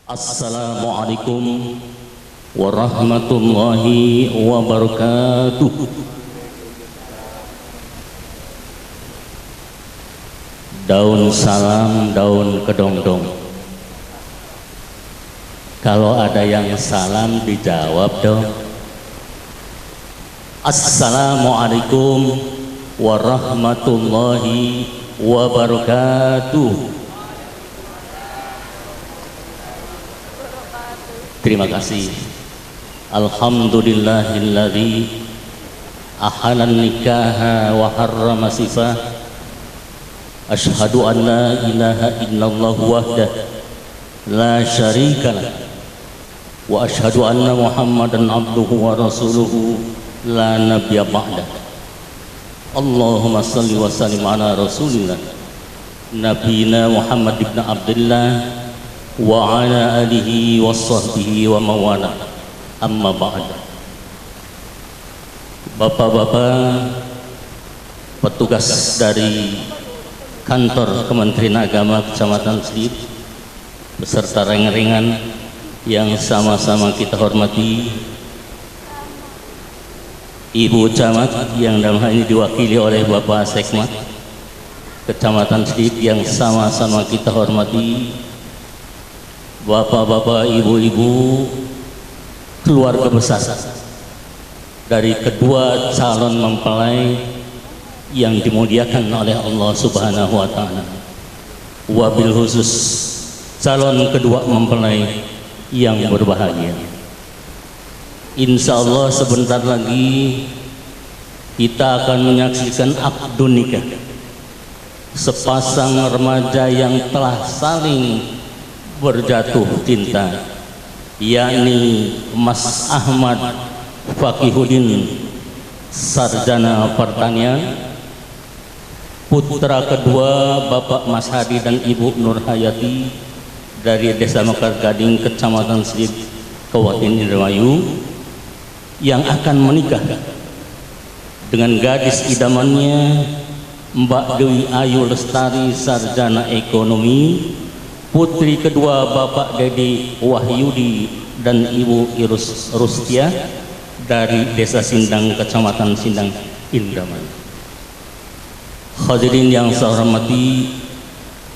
Assalamualaikum warahmatullahi wabarakatuh. Daun salam, daun kedongdong. Kalau ada yang salam dijawab dong. Assalamualaikum warahmatullahi wabarakatuh. Terima kasih. Alhamdulillahilladzi ahalan nikaha wa harrama sifah. Asyhadu an la ilaha illallah wahdah la syarikalah wa asyhadu anna Muhammadan abduhu wa rasuluhu la nabiyya ba'dah. Allahumma salli wa sallim ala rasulillah nabiyina Muhammad ibn Abdullah wa ala alihi wa sahbihi wa mawala, amma ba'd. Bapak-bapak petugas dari kantor Kementerian Agama Kecamatan Slit beserta reng-rengan yang sama-sama kita hormati, Ibu Camat yang dalam hal ini diwakili oleh Bapak Sekmat Kecamatan Slit yang sama-sama kita hormati, bapak-bapak, ibu-ibu, keluarga besar dari kedua calon mempelai yang dimuliakan oleh Allah Subhanahu wa Ta'ala, wabil khusus calon kedua mempelai yang berbahagia. Insya Allah sebentar lagi kita akan menyaksikan akad nikah sepasang remaja yang telah saling berjatuh cinta, yakni Mas Ahmad Fakihuddin, sarjana pertanian, putra kedua Bapak Mas Hadi dan Ibu Nur Hayati dari Desa Mekar Gading, Kecamatan Slit, Kabupaten Indramayu, yang akan menikah dengan gadis idamannya Mbak Dewi Ayu Lestari, sarjana ekonomi, putri kedua Bapak Dedi Wahyudi dan Ibu Irus Rustia dari Desa Sindang, Kecamatan Sindang, Indramayu. Hadirin yang saya hormati,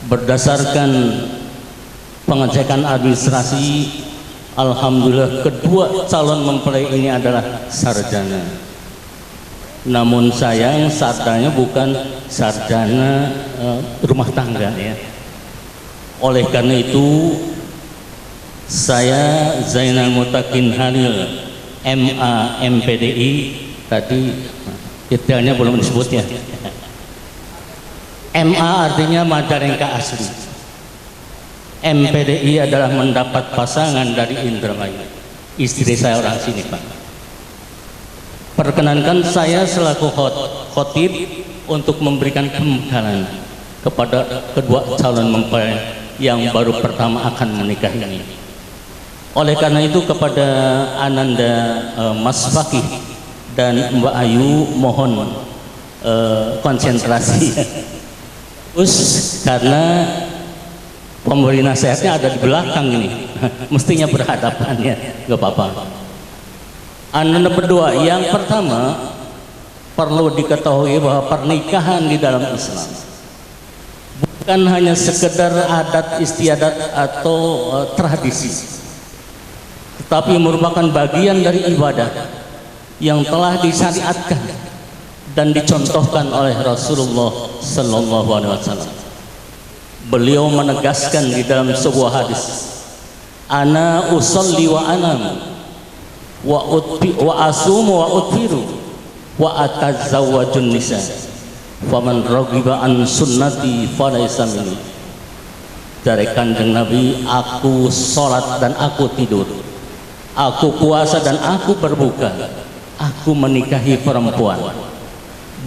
berdasarkan pengecekan administrasi, alhamdulillah kedua calon mempelai ini adalah sarjana. Namun sayang sarjana bukan sarjana rumah tangga ya. Oleh karena itu saya Zainal Mutakin Halil, MA MPDI, tadi detailnya belum disebut ya. MA artinya Majalengka asli, MPDI adalah mendapat pasangan dari Indramayu. Istri saya orang sini Pak. Perkenankan saya selaku khotib untuk memberikan pembekalan kepada kedua calon mempelai yang baru pertama akan menikah ini. Oleh karena itu kepada Ananda Mas Fakih dan Mbak Ayu mohon konsentrasi karena pemberi nasihatnya ada di belakang ini, mestinya berhadapan ya, nggak apa-apa. Ananda berdua, yang pertama perlu diketahui bahwa pernikahan di dalam Islam bukan hanya sekedar adat istiadat atau tradisi, tetapi merupakan bagian dari ibadah yang telah disyariatkan dan dicontohkan oleh Rasulullah Sallallahu Alaihi Wasallam. Beliau menegaskan di dalam sebuah hadis, ana usolli wa anam wa asumu wa utfiru wa atazawwajun nisa faman raghiba an sunnati falaysa minni. Dari Kanjeng Nabi, aku sholat dan aku tidur, aku puasa dan aku berbuka, aku menikahi perempuan.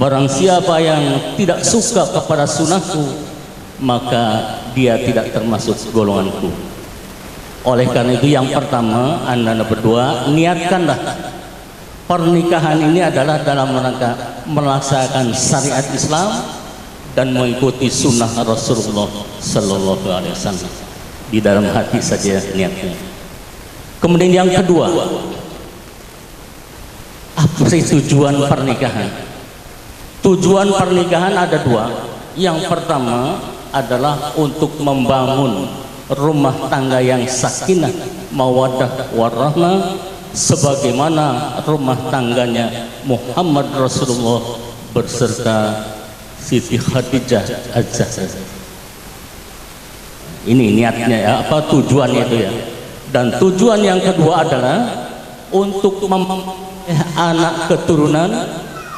Barang siapa yang tidak suka kepada sunnahku, maka dia tidak termasuk golonganku. Oleh karena itu yang pertama Anda berdua niatkanlah pernikahan ini adalah dalam rangka melaksanakan syariat Islam dan mengikuti sunnah Rasulullah Sallallahu Alaihi Wasallam. di dalam hati saja niatnya. Kemudian yang kedua, apa sih tujuan pernikahan? Tujuan pernikahan ada dua. Yang pertama adalah untuk membangun rumah tangga yang sakinah, mawaddah warahmah, sebagaimana rumah tangganya Muhammad Rasulullah berserta Siti Khadijah Az-Zahra. Ini niatnya ya, apa tujuannya itu ya. Dan tujuan yang kedua adalah untuk anak keturunan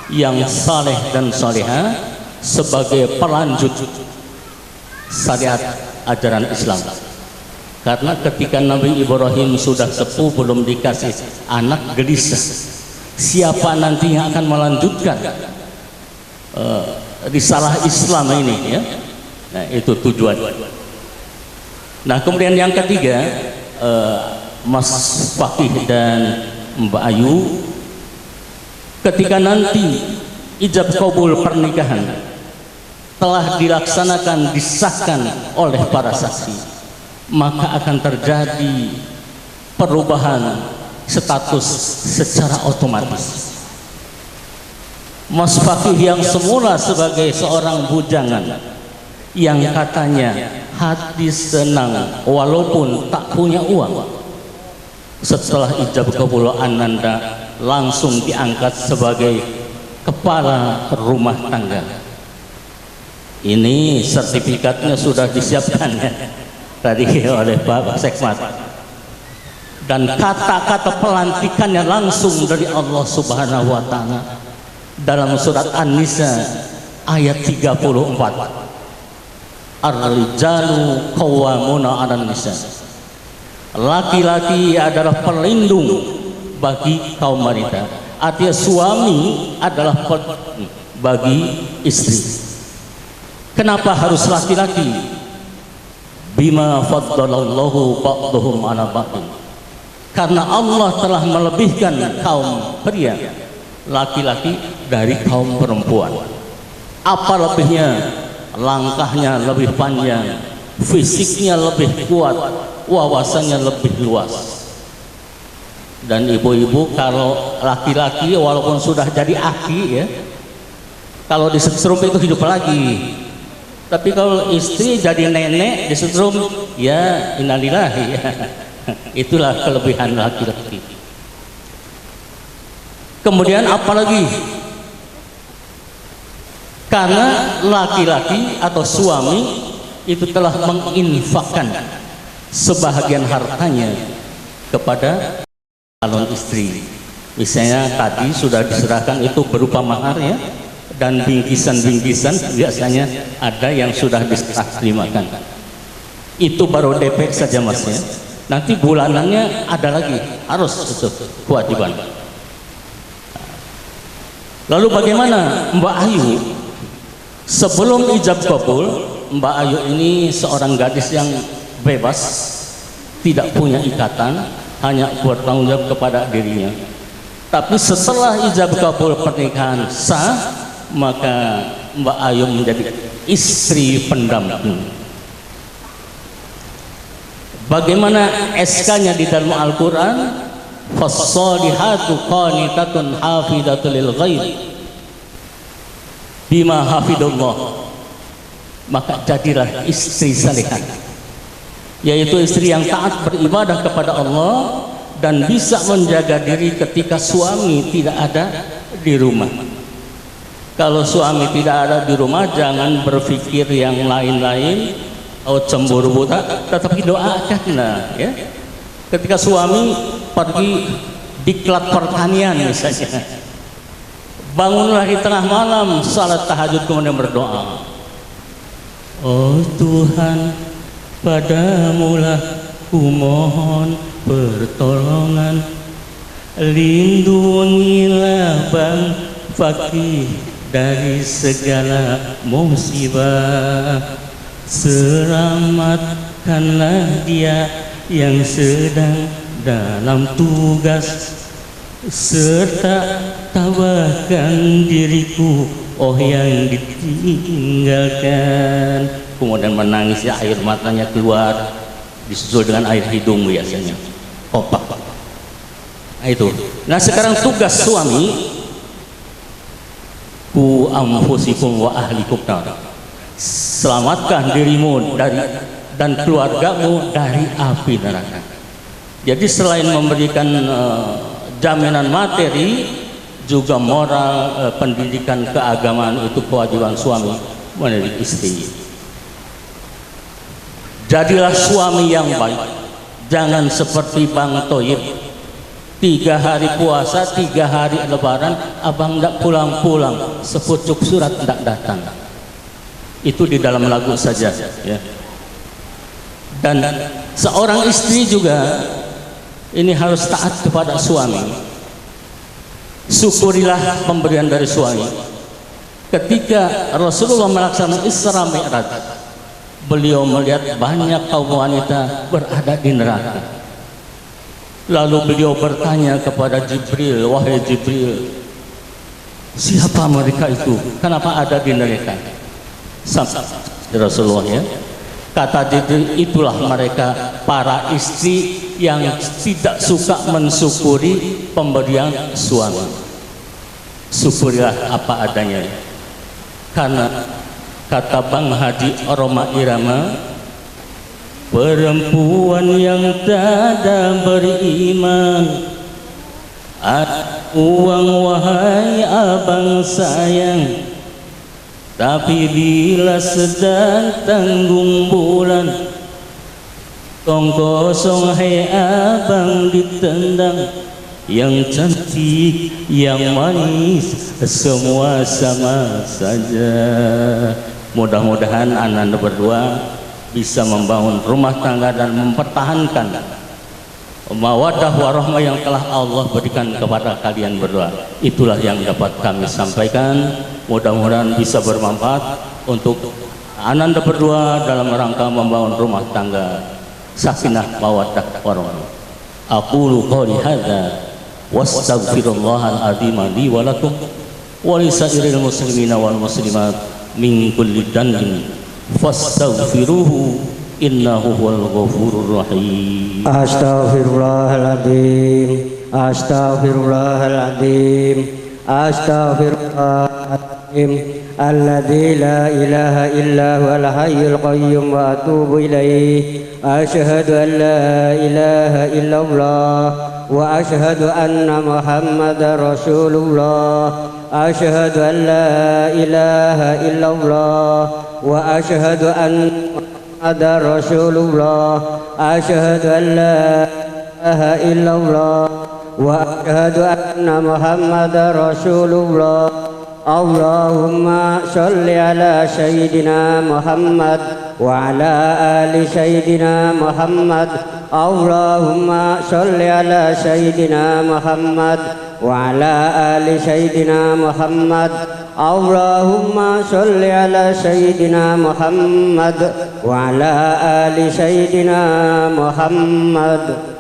yang saleh dan salehah sebagai pelanjut syariat ajaran Islam. Karena ketika Nabi Ibrahim sudah sepuh, belum dikasih anak, gelisah siapa nanti yang akan melanjutkan risalah Islam ini ya. Nah, itu tujuan. Nah, kemudian yang ketiga, Mas Fakih dan Mbak Ayu, ketika nanti ijab kabul pernikahan telah dilaksanakan, disahkan oleh para saksi, maka akan terjadi perubahan status secara otomatis. Mas Fakih yang semula sebagai seorang bujangan yang katanya hati senang walaupun tak punya uang, setelah ijab kabul ananda langsung diangkat sebagai kepala rumah tangga. Ini sertifikatnya sudah disiapkan ya tadi oleh Pak Sekmat, dan kata-kata pelantikannya langsung dari Allah Subhanahu wa Ta'ala dalam surat An-Nisa ayat 34. Ar-rijalu qawwamuna 'alan nisa. Laki-laki adalah pelindung bagi kaum wanita. Artinya suami adalah pelindung bagi istri. Kenapa harus laki-laki? Bima faddalallahu ba'dahum 'ala ba'din. Karena Allah telah melebihkan kaum pria, laki-laki dari kaum perempuan. Apa lebihnya? Langkahnya lebih panjang, fisiknya lebih kuat, wawasannya lebih luas. Dan ibu-ibu, kalau laki-laki walaupun sudah jadi aki ya, kalau disetrum itu hidup lagi. Tapi kalau istri jadi nenek disetrum, ya innalillahi ya. Itulah kelebihan laki-laki. Kemudian apalagi? Karena laki-laki atau suami itu telah menginfakkan sebahagian hartanya kepada calon istri. Misalnya tadi sudah diserahkan itu berupa mahar ya, dan bingkisan-bingkisan biasanya ada yang sudah diterimakan. Itu baru DP saja mas ya. Nanti bulanannya ada lagi, harus itu kewajiban. Lalu bagaimana Mbak Ayu? Sebelum ijab kabul, Mbak Ayu ini seorang gadis yang bebas, tidak punya ikatan, hanya bertanggung jawab kepada dirinya. Tapi setelah ijab kabul pernikahan sah, maka Mbak Ayu menjadi istri pendamping. Bagaimana SK-nya di dalam Al-Quran? Fassalihatu qanitatun hafidatul lil ghaib bima hafidullah. Maka jadilah istri salihah, yaitu istri yang taat beribadah kepada Allah dan bisa menjaga diri ketika suami tidak ada di rumah. Kalau suami tidak ada di rumah, jangan berpikir yang lain-lain, oh cemburu buta, tetapi doakan lah ya. Ketika suami pergi diklat pertanian misalnya, bangunlah di tengah malam salat tahajud kemudian berdoa, oh Tuhan, padamulah kumohon pertolongan, lindungilah Bang Fakih dari segala musibah, selamatkanlah dia yang sedang dalam tugas, serta tabahkan diriku oh yang ditinggalkan. Kemudian menangis ya, air matanya keluar. disusul dengan air hidung biasanya, kopak. Nah itu. Nah sekarang tugas suami, ku anfusikum wa ahlikum nar, selamatkan dirimu dari dan keluargamu dari api neraka. Jadi selain memberikan jaminan materi, juga moral, pendidikan keagamaan itu kewajiban suami mendidik istri. Jadilah suami yang baik, jangan seperti Bang Toyib, 3 hari puasa, 3 hari lebaran, abang tidak pulang-pulang, sepucuk surat tidak datang. Itu di dalam lagu saja ya. Dan seorang istri juga ini harus taat kepada suami. Syukurilah pemberian dari suami. Ketika Rasulullah melaksanakan Isra Mi'raj, beliau melihat banyak kaum wanita berada di neraka. Lalu beliau bertanya kepada Jibril, wahai Jibril, siapa mereka itu? Kenapa ada di neraka? Sampai Rasulullah ya, kata Jibril, itulah mereka para istri yang tidak suka mensyukuri pemberian suami. Syukurilah apa adanya. Karena kata Bang Haji Roma Irama, perempuan yang tak beriman, uang wahai abang sayang, tapi bila sedang tanggung bulan, tong kosong hai abang ditendang. Yang cantik, yang manis, semua sama saja. Mudah-mudahan anda berdua bisa membangun rumah tangga dan mempertahankan mawaddah warahmah yang telah Allah berikan kepada kalian berdua. Itulah yang dapat kami sampaikan. Mudah-mudahan bisa bermanfaat untuk anda berdua dalam rangka membangun rumah tangga sakinah mawaddah warahmah. Aqulu qouli hadza wastaghfirullahal azim li wa lakum wa lisairil muslimina wal muslimat min kulli dhanbin fastaghfiruhu innahu huwal ghafurur rahim. Astaghfirullahaladzim, astaghfirullahaladzim, astaghfirullahaladzim, alladzi la ilaha illa huwal hayyul qayyum wa atubu ilaih. Asyhadu an la ilaha illallah wa asyhadu anna Muhammadar Rasulullah. Asyhadu an la ilaha illallah wa asyhadu anna Muhammadar Rasulullah. Asyhadu an la ilaha illallah wa asyhadu anna Muhammadar Rasulullah. Allahumma sholli ala sayyidina Muhammad wa ala ali sayyidina Muhammad. Allahumma sholli ala sayyidina Muhammad wa ala ali sayyidina Muhammad. Allahumma sholli ala sayyidina Muhammad wa ala ali sayyidina Muhammad.